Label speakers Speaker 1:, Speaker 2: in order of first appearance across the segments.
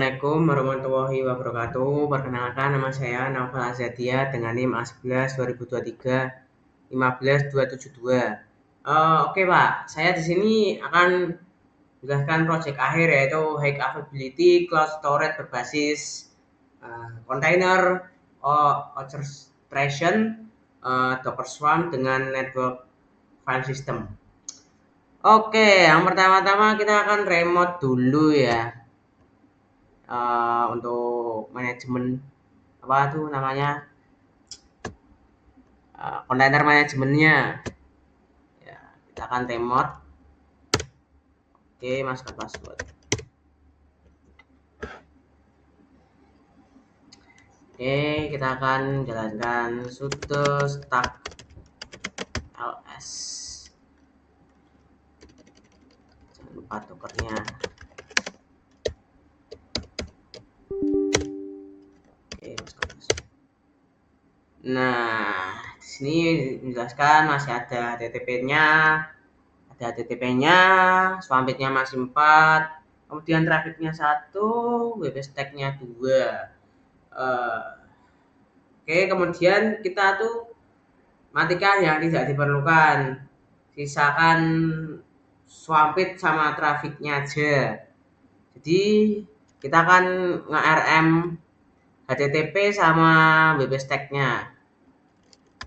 Speaker 1: Assalamualaikum warahmatullahi wabarakatuh. Perkenalkan, nama saya Naufal Azadia dengan NIM A11 2023 15272. Oke Pak, saya di sini akan menjelaskan proyek akhir yaitu High Availability Cloud Storage berbasis container orchestration Docker Swarm dengan network file system. Oke, yang pertama-tama kita akan remote dulu ya. Untuk manajemen apa tuh namanya kontainer manajemennya ya, kita akan remote. Oke, masukkan password. Oke, kita akan jalankan sudo stack ls, jangan lupa dockernya. Oke, masukkan password. Nah, di sini menjelaskan masih ada HTTP-nya, swampitnya masih 4, kemudian trafficnya 1, web stack-nya 2. Oke, kemudian kita tuh matikan yang tidak diperlukan, sisakan swampit sama trafficnya aja. Jadi kita akan nge-rm HTTP sama web stack-nya.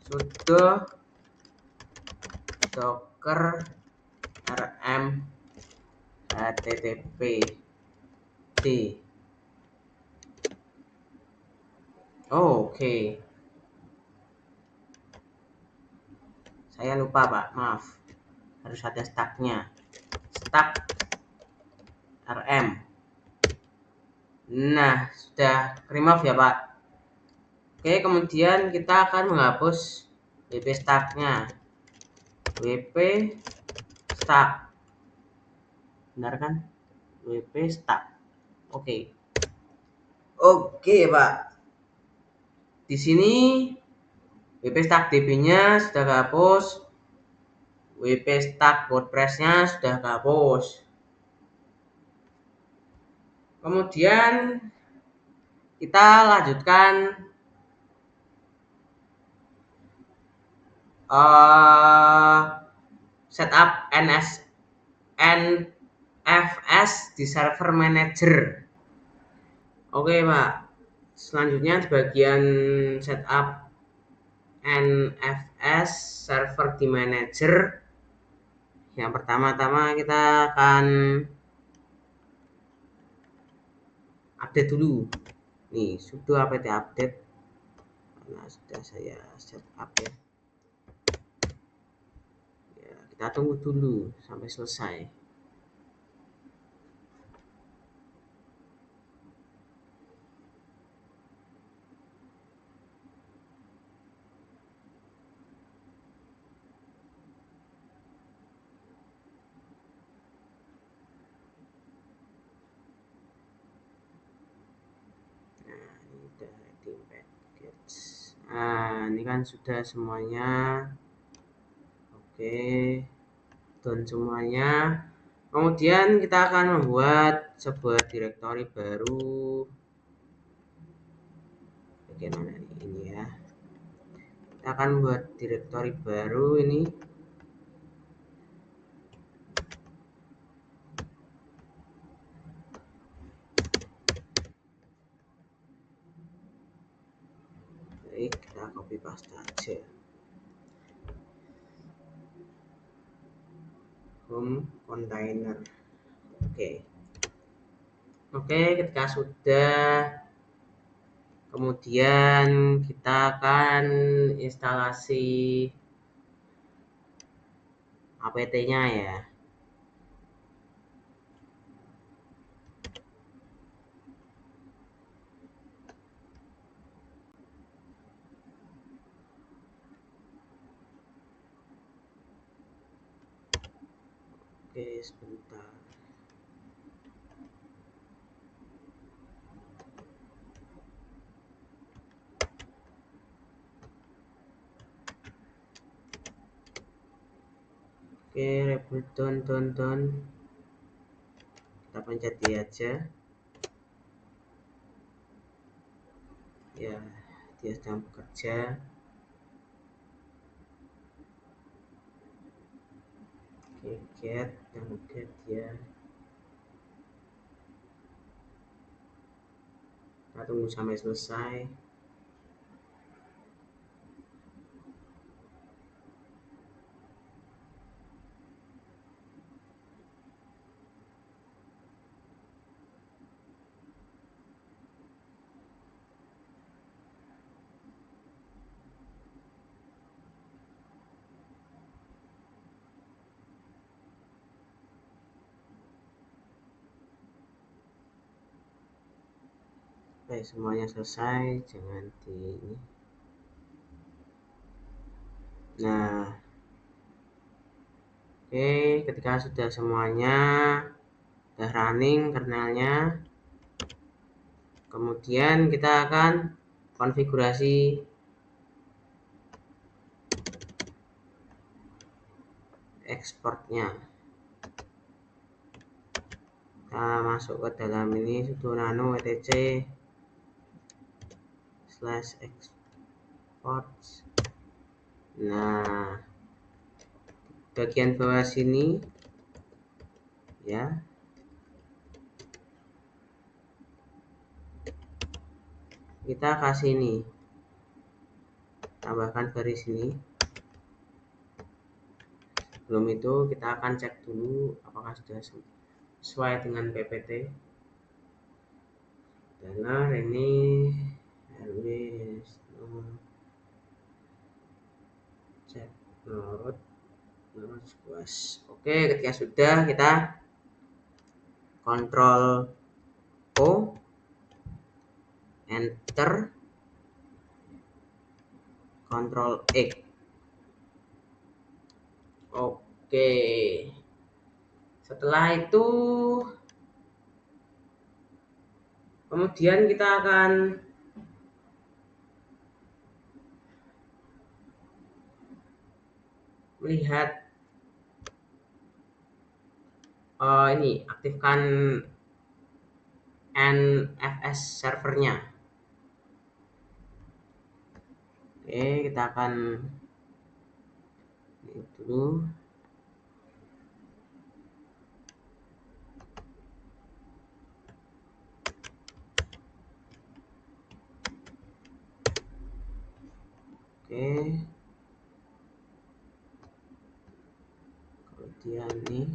Speaker 1: Sudo docker rm http d. Oke. Saya lupa Pak, maaf. Harus ada stack-nya. Stack rm. Nah, sudah remove ya Pak. Oke, kemudian kita akan menghapus wp stack-nya. Wp stack. Benar kan? Wp stack. Oke. Oke, Pak. Di sini wp stack db-nya sudah kehapus. WP stack WordPress-nya sudah kehapus. Kemudian kita lanjutkan setup NFS di server manager. Oke Pak, selanjutnya di bagian setup NFS server di manager, yang pertama-tama kita akan update dulu. Nih, sudo apt update karena sudah saya setup ya. Kita tunggu dulu sampai selesai. Nah, ini kan sudah semuanya. Oke, done semuanya. Kemudian kita akan membuat sebuah direktori baru. Bagaimana ini ya? Kita akan buat direktori baru ini. Baik, kita copy paste aja. Home container. Oke, ketika sudah, kemudian kita akan instalasi apt-nya ya. Oke, sebentar. Oke, reboot don. Kita pencet D aja. Ya, dia sedang bekerja. Oke, get dan get ya. Kita tunggu sampai selesai. Baik, semuanya selesai, jangan di ini. Nah, oke, ketika sudah semuanya sudah running kernelnya, kemudian kita akan konfigurasi ekspornya. Kita masuk ke dalam ini sudo nano etc /export. Nah, bagian bawah sini ya, kita kasih ini, tambahkan garis ini. Sebelum itu kita akan cek dulu apakah sudah sesuai dengan PPT. Benar, ini RW cek menurut squash. Oke, ketika sudah kita Ctrl O, Enter, Ctrl X. Oke, setelah itu kemudian kita akan melihat ini, aktifkan NFS servernya. Oke, kita akan ini dulu. Oke, kemudian ini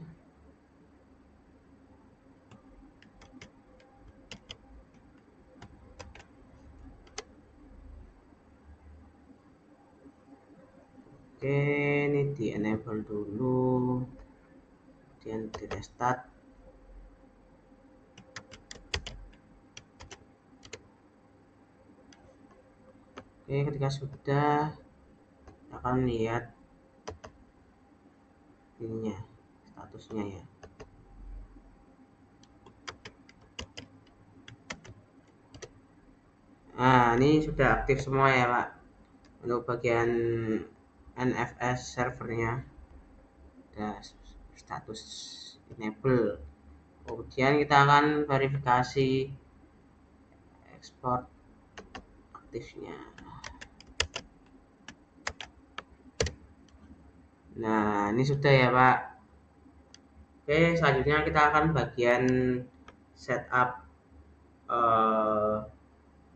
Speaker 1: oke, ini di enable dulu, kemudian di restart. Oke, ketika sudah kita akan lihat ininya, statusnya ya. Nah, ini sudah aktif semua ya Pak, untuk bagian NFS servernya ada status enable. Kemudian kita akan verifikasi ekspor aktifnya. Nah, ini sudah ya Pak. Oke, selanjutnya kita akan bagian setup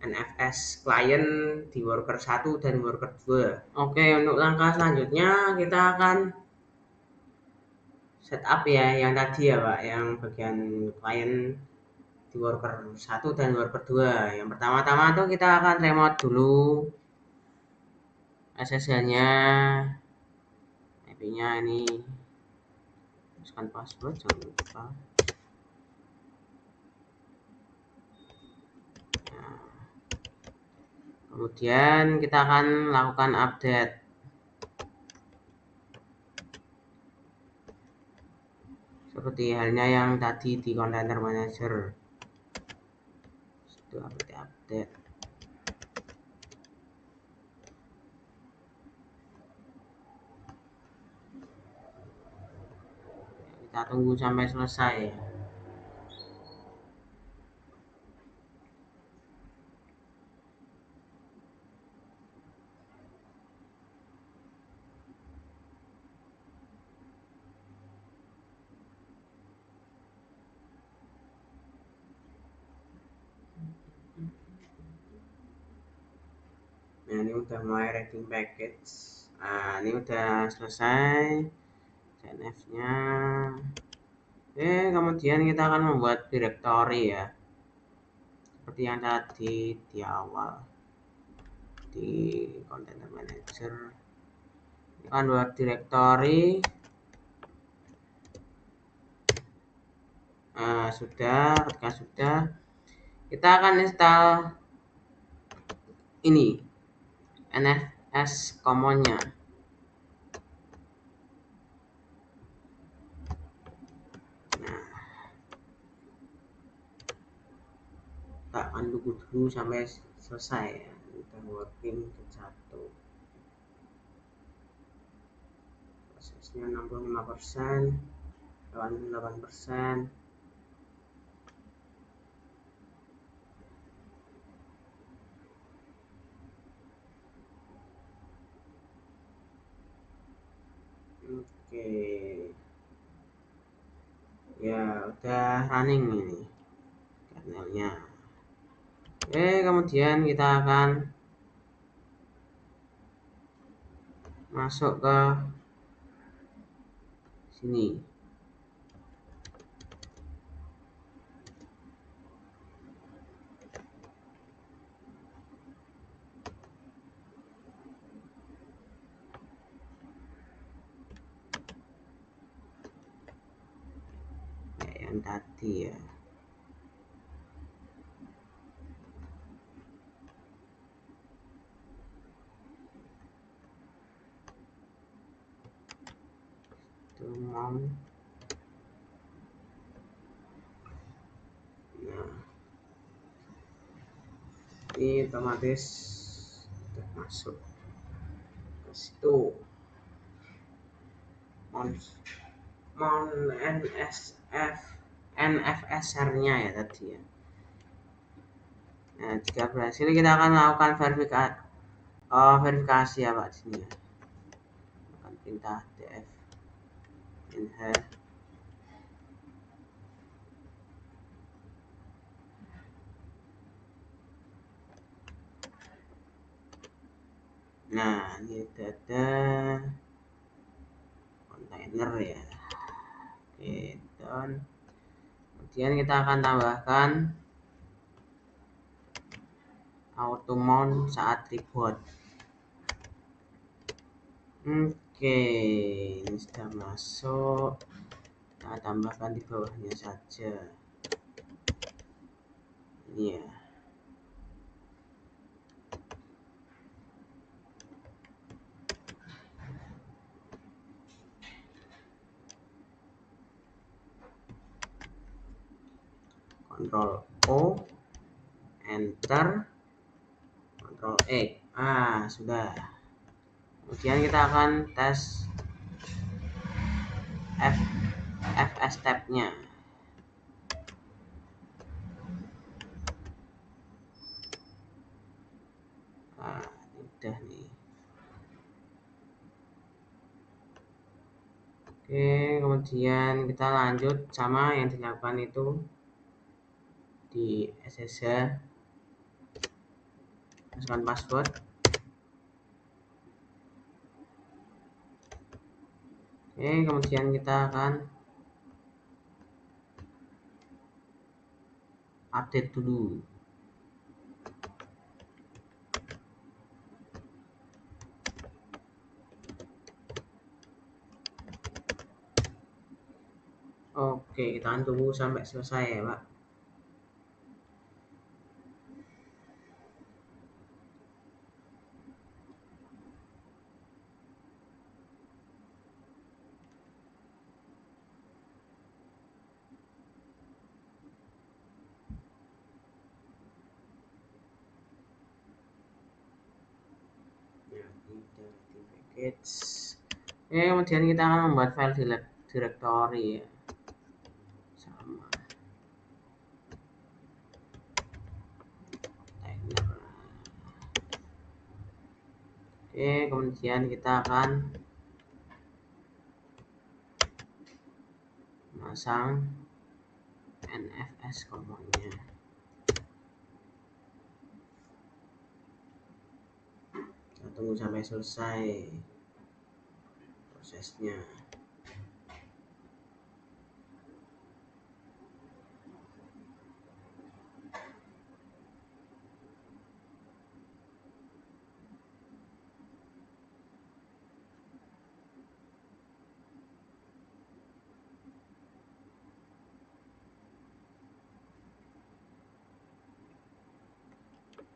Speaker 1: NFS client di worker 1 dan worker 2. Oke, untuk langkah selanjutnya kita akan setup ya yang tadi ya Pak, yang bagian client di worker 1 dan worker 2. Yang pertama-tama tuh kita akan remote dulu SSL-nya, IP-nya ini, masukkan password jangan lupa. Nah, kemudian kita akan lakukan update. Seperti halnya yang tadi di container manager. Itu update. Kita tunggu sampai selesai ya. ini udah mulai reading package. Nah, ini udah selesai CNF-nya. Kemudian kita akan membuat directory ya. Seperti yang tadi di awal di container manager. Kita akan buat directory. Ketika sudah, kita akan install ini NFS common-nya. Nah, kita akan tunggu dulu sampai selesai ya. Kita working ke 1. Prosesnya 65%, 88%. Oke. Ya, udah running ini kernelnya. Kemudian kita akan masuk ke sini. Yang tadi ya. Mount. Nah, ini otomatis sudah masuk ke situ. Mount NFS-nya ya tadi ya. Nah, jika berhasil kita akan melakukan verifikasi ya Pak sini ya. Akan perintah df inher. Nah, ini ada kontainer ya. Oke, done. Kemudian kita akan tambahkan auto mount saat reboot. Oke, ini sudah masuk. Kita tambahkan di bawahnya saja. Ini ya. Ctrl O, Enter, Ctrl E. Sudah. Kemudian kita akan tes FS tab-nya. Udah nih. Oke, kemudian kita lanjut sama yang dilakukan itu di SSH. Masukkan password. Kemudian kita akan update dulu. Oke, kita akan tunggu sampai selesai ya Pak. Kemudian kita akan membuat file directory ya. Sama. Kemudian kita akan masang NFS common-nya. tunggu sampai selesai prosesnya.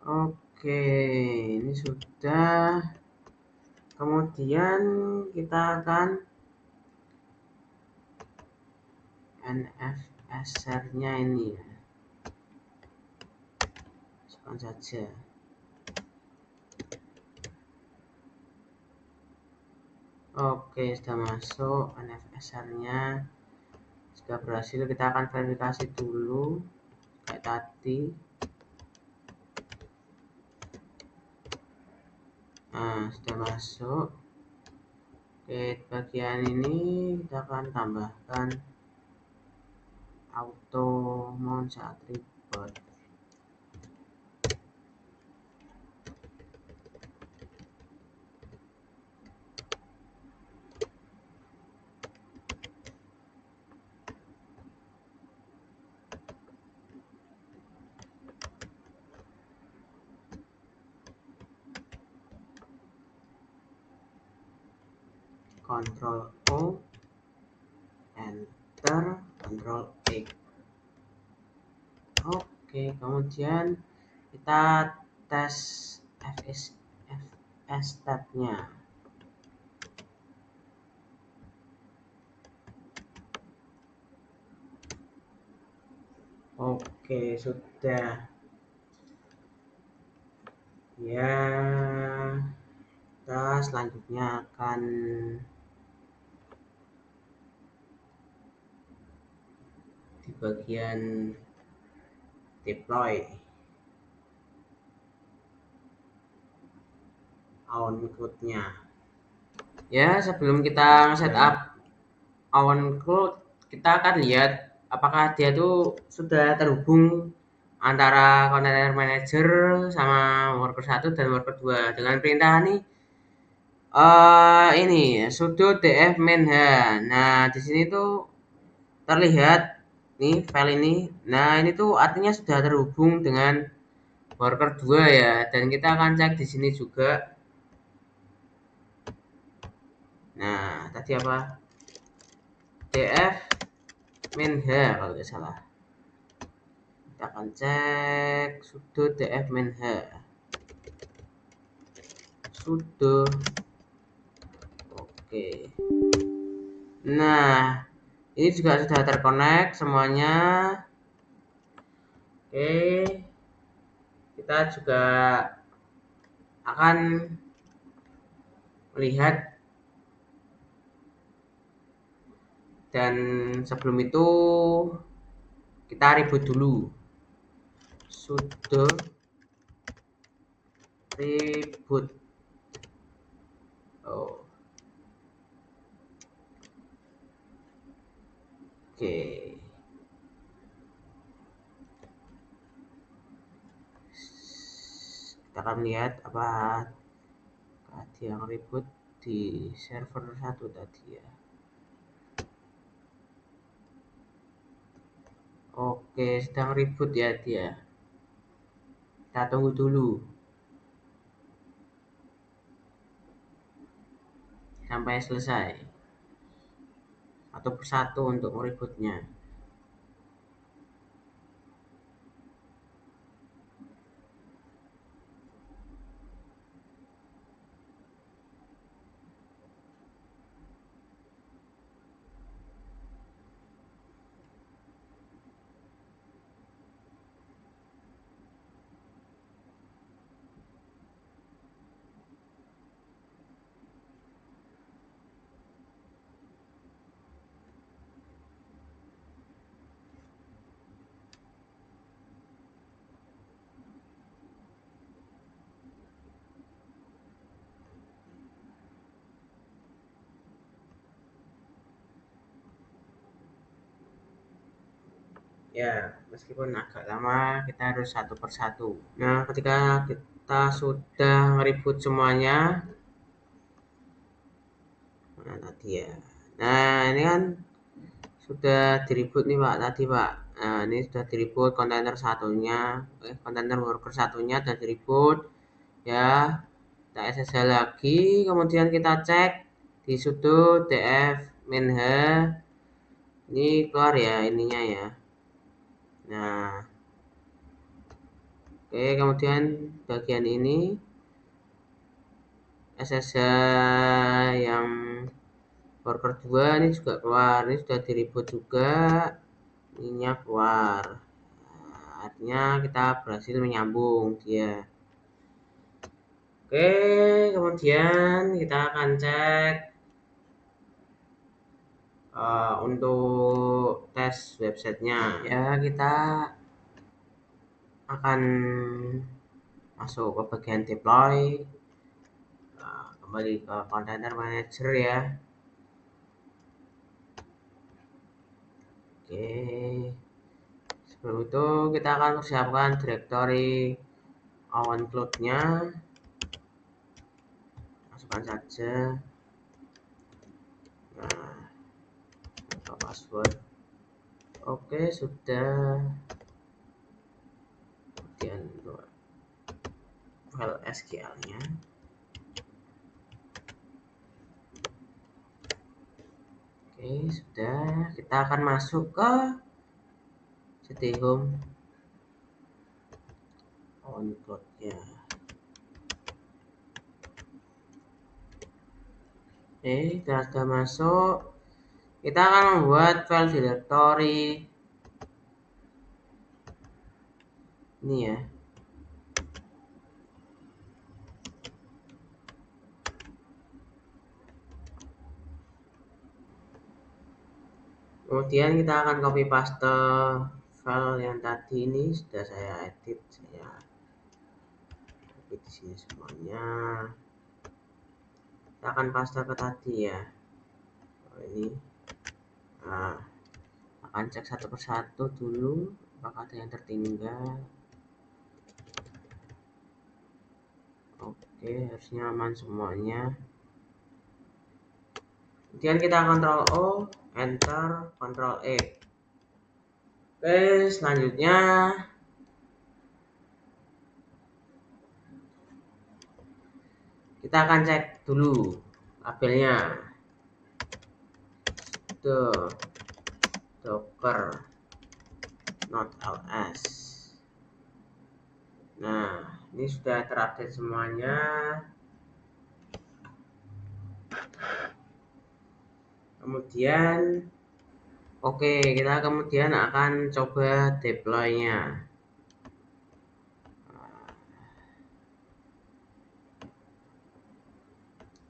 Speaker 1: Oke, ini sudah. Kemudian kita akan NFSR-nya ini ya. Masukkan saja. Oke, sudah masuk NFSR-nya. Sudah berhasil, kita akan verifikasi dulu kayak tadi. Nah, sudah masuk. Oke, bagian ini kita akan tambahkan auto mount saat reboot. Ctrl O, Enter, Ctrl X. Oke, kemudian kita tes FS tab-nya. Oke, sudah. Ya, kita selanjutnya akan di bagian deploy on code-nya. Ya, sebelum kita setup on code, kita akan lihat apakah dia tuh sudah terhubung antara container manager sama worker 1 dan worker 2 dengan perintah nih ini sudo df main-h. Nah, di sini tuh terlihat nih file ini. Nah, ini tuh artinya sudah terhubung dengan worker 2 ya, dan kita akan cek di sini juga. Nah, tadi apa? df main-h kalau tidak salah. Kita akan cek sudo df main-h. Sudo. Oke. Nah, ini juga sudah terkonek semuanya. Oke. Kita juga akan melihat, dan sebelum itu kita reboot dulu. Sudo reboot. Oke. Kita akan lihat apa tadi yang reboot di server 1 tadi ya. Oke, sedang reboot ya dia. Kita tunggu dulu sampai selesai, satu persatu untuk rebootnya. Ya, meskipun agak lama, kita harus satu persatu. Nah, ketika kita sudah nge-reboot semuanya. Nah, tadi ya. Nah, ini kan sudah di-reboot nih Pak tadi Pak. Nah, ini sudah di-reboot kontainer satunya, kontainer worker satunya sudah di-reboot ya. Kita SSH lagi, kemudian kita cek di sudo df minh. Ini keluar ya ininya ya. Nah, oke, kemudian bagian ini SSH yang worker 2 ini juga keluar, ini sudah di-reboot juga, ininya keluar. Nah, artinya kita berhasil menyambung dia. Oke, kemudian kita akan cek untuk tes websitenya ya. Kita akan masuk ke bagian deploy. Nah, kembali ke container manager ya. Oke, sebelum itu kita akan persiapkan directory OwnCloud-nya. Masukkan saja. Nah, buka password. Oke, sudah. Kemudian file SQL-nya. Oke, sudah. Kita akan masuk ke cd home OwnCloud-nya. Oke, kita sudah masuk. Kita akan membuat file directory ini ya. Kemudian kita akan copy paste file yang tadi ini sudah saya edit, saya edit di sini semuanya. Kita akan paste ke tadi ya. Ini. Nah, akan cek satu persatu dulu apakah ada yang tertinggal. Oke, harusnya aman semuanya. Kemudian kita Ctrl O, Enter, Ctrl E. Oke, selanjutnya kita akan cek dulu labelnya. Tuh, docker not ls. Nah, ini sudah terupdate semuanya. Kemudian oke, kita kemudian akan coba deploy-nya.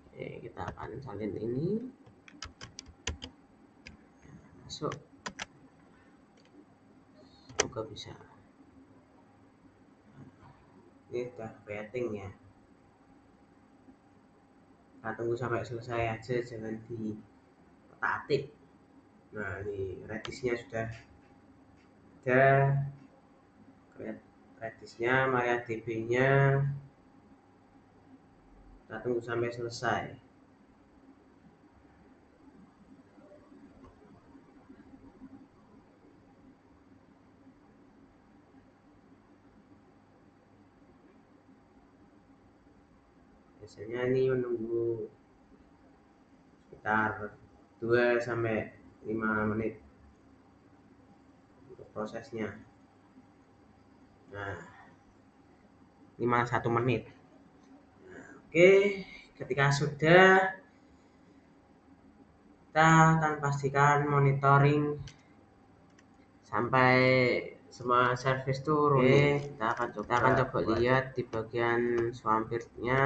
Speaker 1: Oke, kita akan salin ini. Masuk. Semoga bisa. Ini sudah creating ya. Kita tunggu sampai selesai aja, jangan di-atik. Nah, ini Redis-nya sudah ada. Redis-nya, MariaDB-nya. Kita tunggu sampai selesai. Biasanya ini menunggu sekitar 2-5 menit untuk prosesnya. Nah, ini malah 1 menit. Nah, oke, ketika sudah, kita akan pastikan monitoring sampai semua service turun. Oke, kita akan coba lihat di bagian swampir-nya.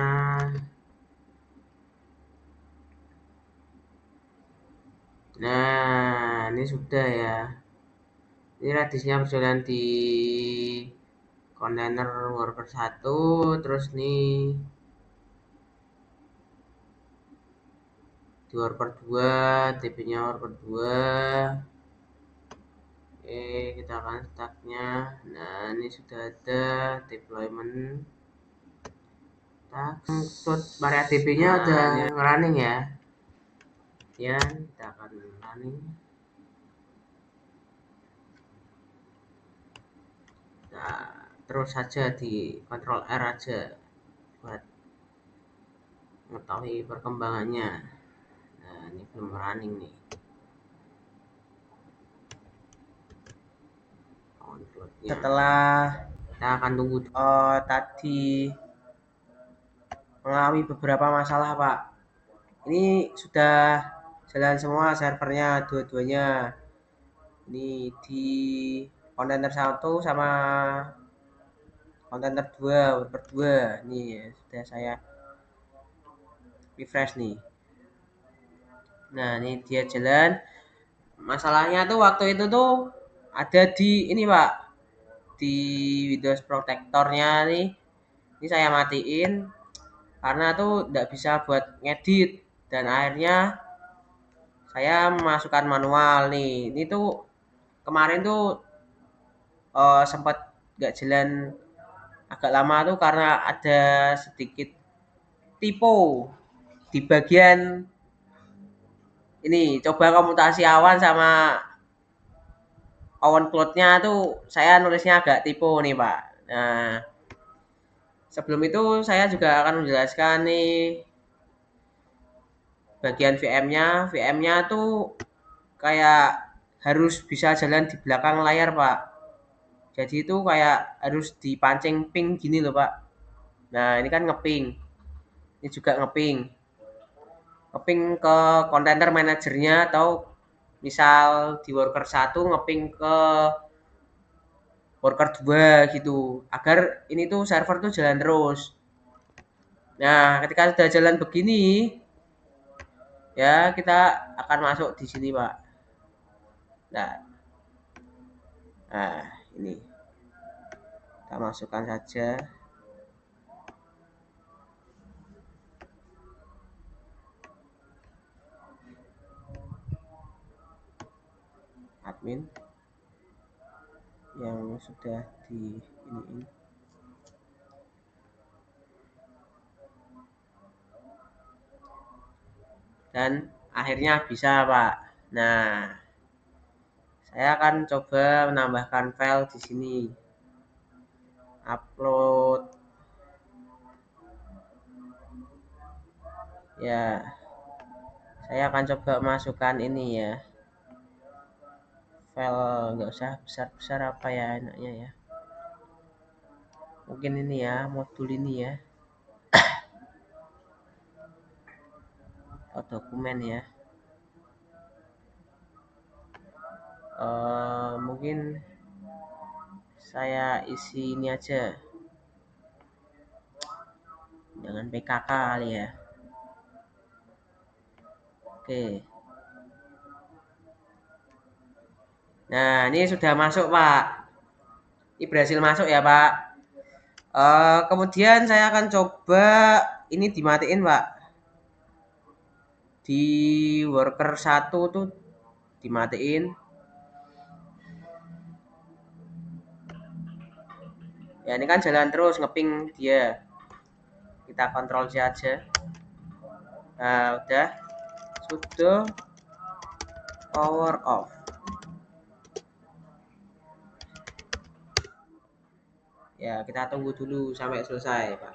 Speaker 1: Nah, ini sudah ya. Ini radiusnya berjalan di kontainer worker 1, terus nih di worker 2, TP-nya worker 2. Oke, kita akan startnya. Nah, ini sudah ada deployment. Untuk MariaDB-nya udah running ya. Kemudian kita akan running. Nah, terus saja di Ctrl R aja buat mengetahui perkembangannya. Nah, ini belum running nih. Setelah kita akan tunggu tadi mengalami beberapa masalah, Pak. Ini sudah jalan semua servernya dua-duanya. Ini di kontainer 1 sama kontainer 2 per 2. Nih ya, sudah saya refresh nih. Nah, ini dia jalan. Masalahnya tuh waktu itu tuh ada di ini, Pak. Di Windows Protector-nya nih. Ini saya matiin karena tuh nggak bisa buat ngedit, dan akhirnya saya memasukkan manual nih. Ini tuh kemarin tuh sempat nggak jalan agak lama tuh karena ada sedikit typo di bagian ini. Coba komutasi awan sama awan cloud-nya tuh saya nulisnya agak typo nih, Pak. Nah, sebelum itu saya juga akan menjelaskan nih bagian VM-nya. VM-nya tuh kayak harus bisa jalan di belakang layar, Pak. Jadi itu kayak harus dipancing ping gini loh, Pak. Nah, ini kan ngeping. Ini juga ngeping. Ngeping ke kontainer manajernya, atau misal di worker 1 ngeping ke worker 2 gitu. Agar ini tuh server tuh jalan terus. Nah, ketika sudah jalan begini, ya kita akan masuk di sini, Pak. Nah, ini kita masukkan saja. Admin yang sudah di ini. Dan akhirnya bisa, Pak. Nah, saya akan coba menambahkan file di sini. Upload. Ya, saya akan coba masukkan ini ya. File nggak usah besar-besar, apa ya enaknya ya. Mungkin ini ya, modul ini ya. Atau dokumen ya. Mungkin saya isi ini aja. Jangan PKK kali ya. Oke. Nah, ini sudah masuk, Pak. Ini berhasil masuk ya, Pak. Kemudian saya akan coba ini dimatiin, Pak. Di worker 1 tuh dimatiin. Ya, ini kan jalan terus ngeping dia. Kita kontrol C aja. Nah, udah. Sudah power off. Ya, kita tunggu dulu sampai selesai, Pak.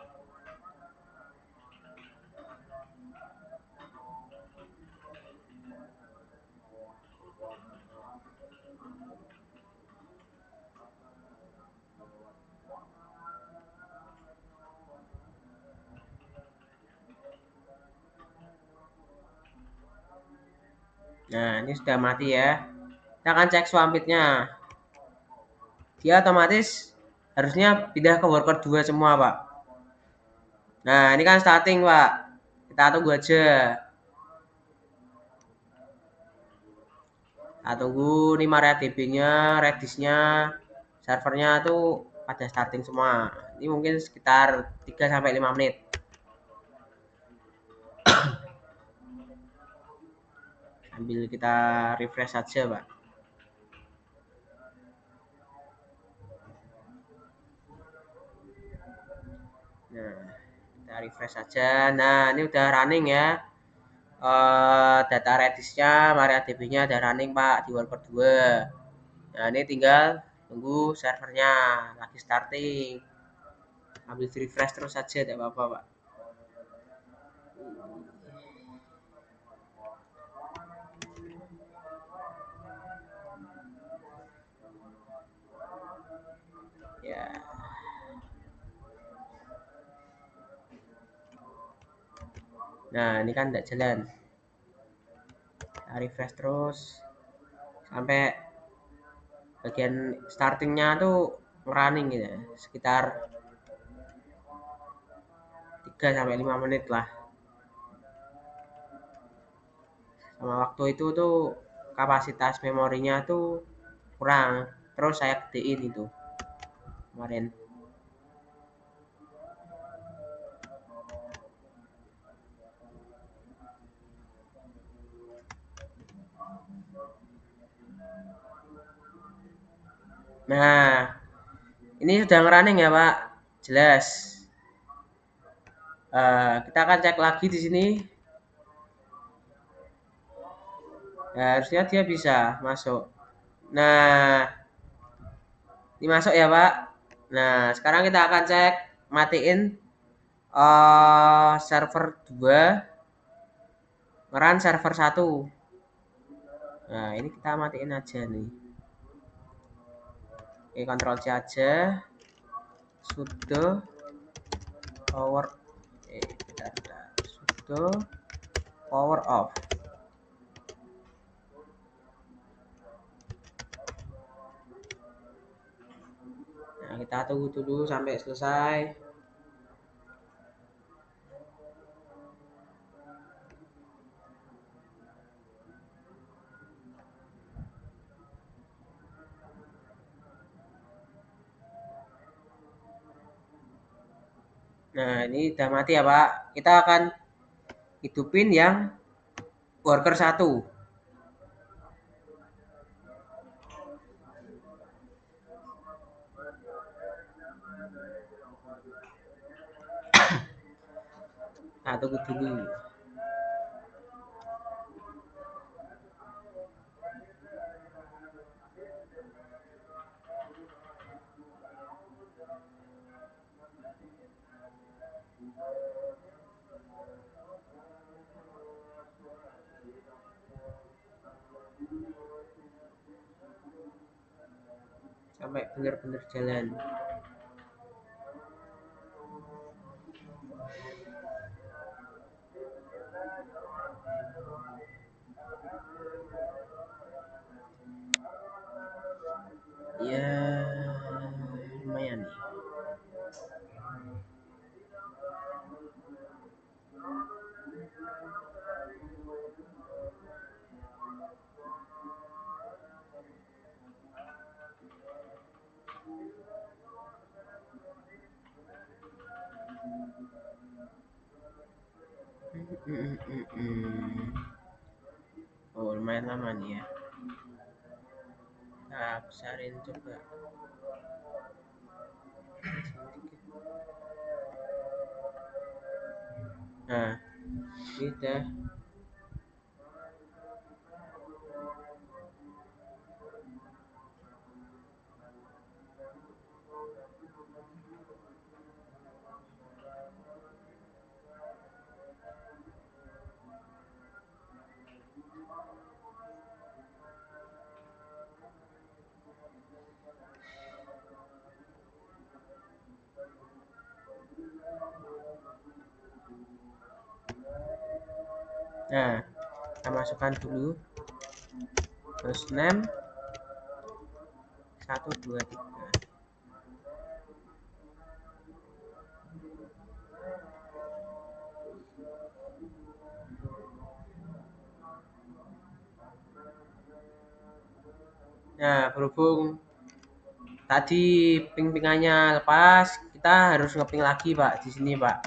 Speaker 1: Nah, ini sudah mati ya. Kita akan cek swampitnya. Dia otomatis harusnya pindah ke worker 2 semua, Pak. Nah, ini kan starting, Pak. Kita tunggu aja. Kita tunggu nih MariaDB-nya, Redis-nya, servernya tuh pada starting semua. Ini mungkin sekitar 3 sampai 5 menit. Sambil kita refresh saja, Pak. Nah, Kita refresh saja. Nah, ini udah running ya. Data Redis-nya, MariaDB-nya udah running Pak di Worker 2. Nah, ini tinggal tunggu servernya lagi starting. Ambil refresh terus saja, tidak apa-apa Pak. Ya. Nah, ini kan tidak jalan. Kita refresh terus sampai bagian startingnya tuh running gitu ya. Sekitar 3-5 menit lah. Sama waktu itu tuh kapasitas memorinya tuh kurang. Terus saya gedein itu kemarin. Nah, ini sudah running ya Pak, jelas. Kita akan cek lagi di sini. Nah, harusnya dia bisa masuk. Nah, ini masuk ya Pak. Nah, sekarang kita akan cek matiin server 2, run server 1. Nah, ini kita matiin aja nih. Oke, Ctrl C aja. Sudo power sudo power off. Nah, kita tunggu dulu sampai selesai. Nah, ini udah mati ya Pak. Kita akan hidupin yang worker 1. Nah, tunggu dulu. Sampai benar-benar jalan. Ya, lumayan nih. Oh, lumayan lama nih ya. Nah, besarin coba. Nah, ini udah. Nah, kita masukkan dulu hostname 123. Nah, berhubung tadi ping-pingannya lepas, kita harus ngeping lagi Pak di sini Pak,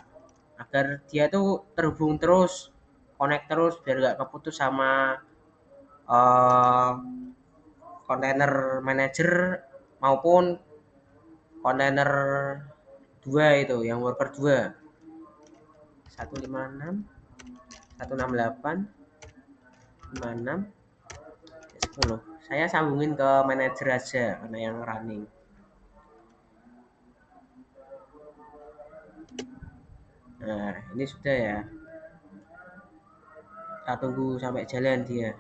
Speaker 1: agar dia tuh terhubung terus, connect terus biar nggak keputus sama kontainer manager maupun kontainer 2 itu yang worker 2. 156 168 56 10. Saya sambungin ke manajer aja karena yang running. Nah, ini sudah ya. Kita tunggu sampai jalan dia.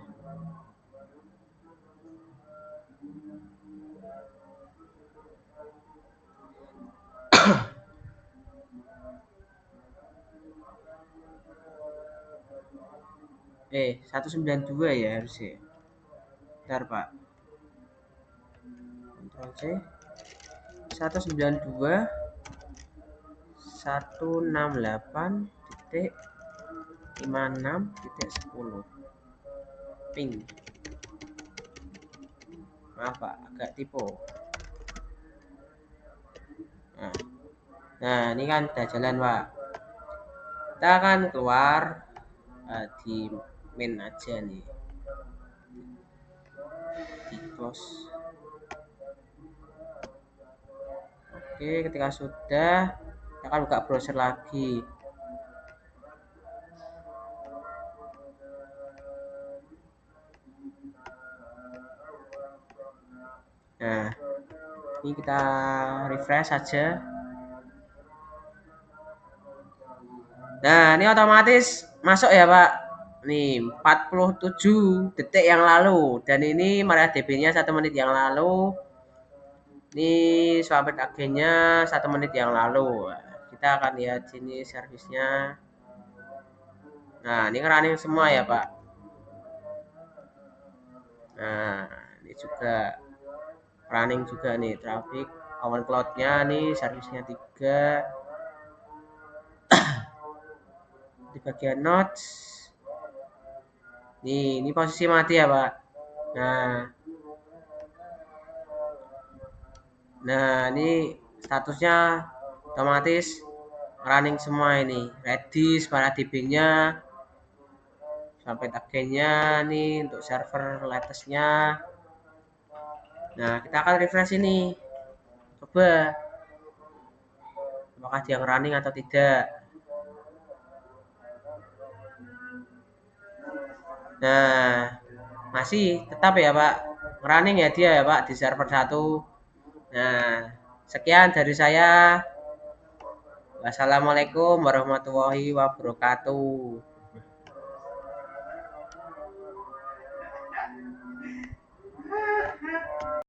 Speaker 1: Eh, 192 ya harusnya. Bentar, Pak. Ctrl C. 192 168.56.10. Ping. Maaf, Pak, agak typo. Nah, ini kan udah jalan, Pak. Kita akan keluar di main aja nih. Di close. Oke, ketika sudah, kita akan buka browser lagi. Nah, ini kita refresh saja. Nah, ini otomatis masuk ya, Pak. Nih, 47 detik yang lalu. Dan ini MariaDB-nya 1 menit yang lalu. Ini Swampert agennya 1 menit yang lalu. Kita akan lihat sini servisnya. Nah, ini running semua ya, Pak. Nah, ini juga running juga nih traffic. Open cloud-nya nih servisnya 3. Di bagian nodes. Ini posisi mati ya, Pak. Nah, ini statusnya otomatis running semua ini. Redis, MariaDB-nya, sampai agennya nih untuk server latestnya. Nah, kita akan refresh ini. Coba apakah dia running atau tidak. Nah, masih tetap ya, Pak. Running ya dia ya, Pak, di server 1. Nah, sekian dari saya. Wassalamualaikum warahmatullahi wabarakatuh.